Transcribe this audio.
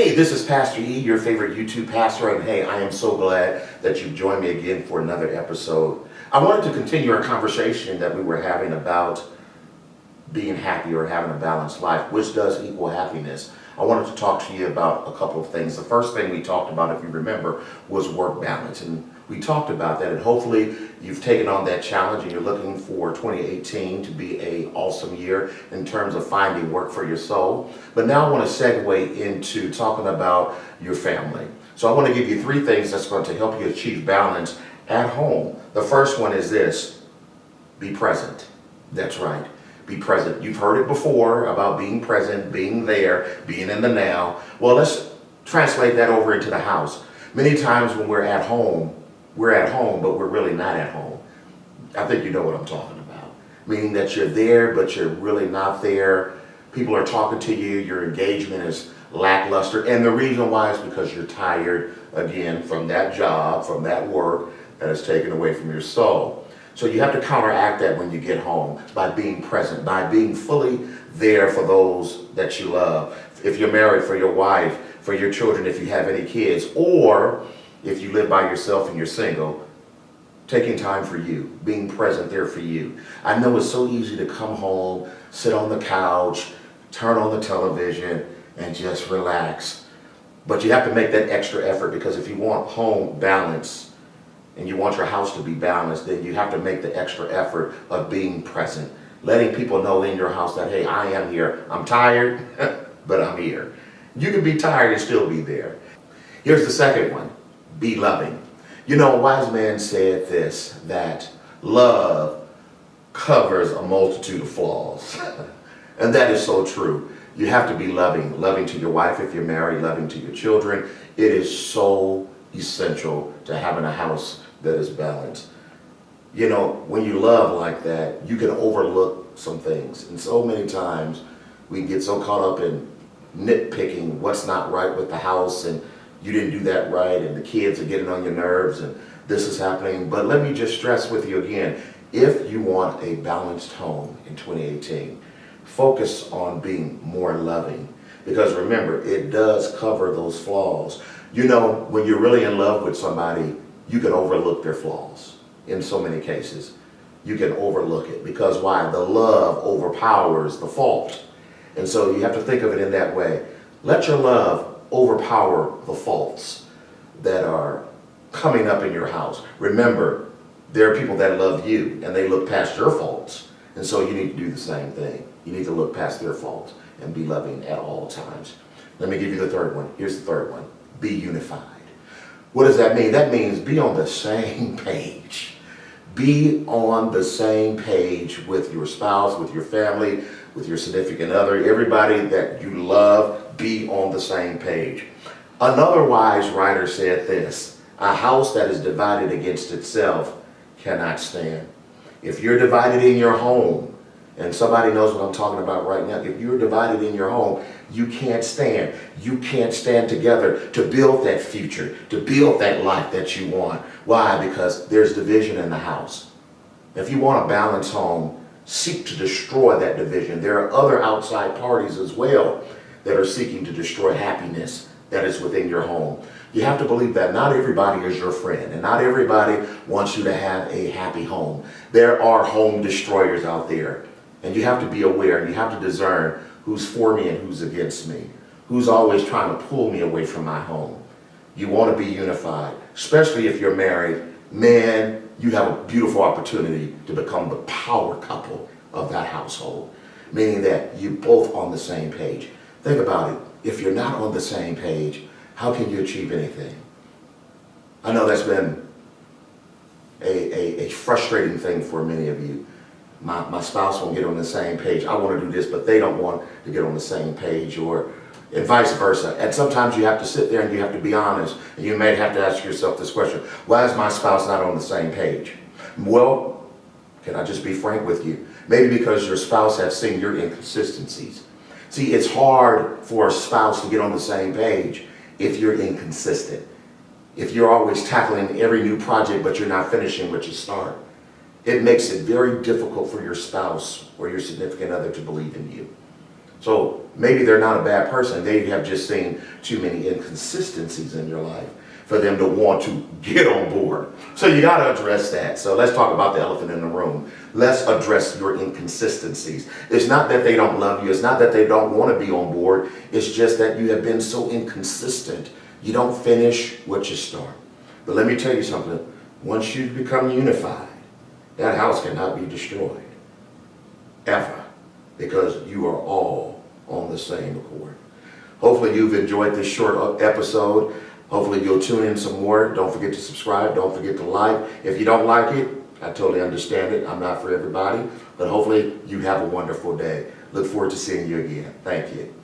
Hey, this is Pastor E, your favorite YouTube pastor, and hey, I am so glad that you've joined me again for another episode. I wanted to continue our conversation that we were having about being happy or having a balanced life, which does equal happiness. I wanted to talk to you about a couple of things. The first thing we talked about, if you remember, was work balance. And we talked about that, and hopefully you've taken on that challenge and you're looking for 2018 to be an awesome year in terms of finding work for your soul. But now I want to segue into talking about your family. So I want to give you three things that's going to help you achieve balance at home. The first one is this: be present. That's right. Be present. You've heard it before about being present, being there, being in the now. Well, let's translate that over into the house. Many times when we're at home, but we're really not at home. I think you know what I'm talking about. Meaning that you're there, but you're really not there. People are talking to you. Your engagement is lackluster. And the reason why is because you're tired, again, from that job, from that work that is taken away from your soul. So you have to counteract that when you get home by being present, by being fully there for those that you love. If you're married, for your wife, for your children, if you have any kids, or if you live by yourself and you're single, taking time for you, being present there for you. I know it's so easy to come home, sit on the couch, turn on the television, and just relax. But you have to make that extra effort, because if you want home balance, and you want your house to be balanced, then you have to make the extra effort of being present. Letting people know in your house that, hey, I am here. I'm tired, but I'm here. You can be tired and still be there. Here's the second one: be loving. You know, a wise man said this, that love covers a multitude of flaws. And that is so true. You have to be loving. Loving to your wife if you're married, loving to your children. It is so essential to having a house that is balanced. You know, when you love like that, you can overlook some things. And so many times we get so caught up in nitpicking what's not right with the house, and you didn't do that right, and the kids are getting on your nerves, and this is happening. But let me just stress with you again, if you want a balanced home in 2018, focus on being more loving. Because remember, it does cover those flaws. You know, when you're really in love with somebody, you can overlook their flaws. In so many cases, you can overlook it. Because why? The love overpowers the fault. And so you have to think of it in that way. Let your love overpower the faults that are coming up in your house. Remember, there are people that love you and they look past your faults. And so you need to do the same thing. You need to look past their faults and be loving at all times. Let me give you the third one. Here's the third one: be unified. What does that mean? That means be on the same page. Be on the same page with your spouse, with your family, with your significant other, everybody that you love. Be on the same page. Another wise writer said this: a house that is divided against itself cannot stand. If you're divided in your home, and somebody knows what I'm talking about right now, if you're divided in your home, you can't stand. You can't stand together to build that future, to build that life that you want. Why? Because there's division in the house. If you want a balanced home, seek to destroy that division. There are other outside parties as well that are seeking to destroy happiness that is within your home. You have to believe that not everybody is your friend, and not everybody wants you to have a happy home. There are home destroyers out there. And you have to be aware, and you have to discern who's for me and who's against me, who's always trying to pull me away from my home. You want to be unified, especially if you're married. Man, you have a beautiful opportunity to become the power couple of that household, meaning that you're both on the same page. Think about it. If you're not on the same page, how can you achieve anything? I know that's been a frustrating thing for many of you. My spouse won't get on the same page. I want to do this, but they don't want to get on the same page, or and vice versa. And sometimes you have to sit there and you have to be honest. And you may have to ask yourself this question: why is my spouse not on the same page? Well, can I just be frank with you? Maybe because your spouse has seen your inconsistencies. See, it's hard for a spouse to get on the same page if you're inconsistent. If you're always tackling every new project, but you're not finishing what you start. It makes it very difficult for your spouse or your significant other to believe in you. So maybe they're not a bad person. They have just seen too many inconsistencies in your life for them to want to get on board. So you got to address that. So let's talk about the elephant in the room. Let's address your inconsistencies. It's not that they don't love you. It's not that they don't want to be on board. It's just that you have been so inconsistent. You don't finish what you start. But let me tell you something. Once you become unified, that house cannot be destroyed. Ever. Because you are all on the same accord. Hopefully you've enjoyed this short episode. Hopefully you'll tune in some more. Don't forget to subscribe. Don't forget to like. If you don't like it, I totally understand it. I'm not for everybody. But hopefully you have a wonderful day. Look forward to seeing you again. Thank you.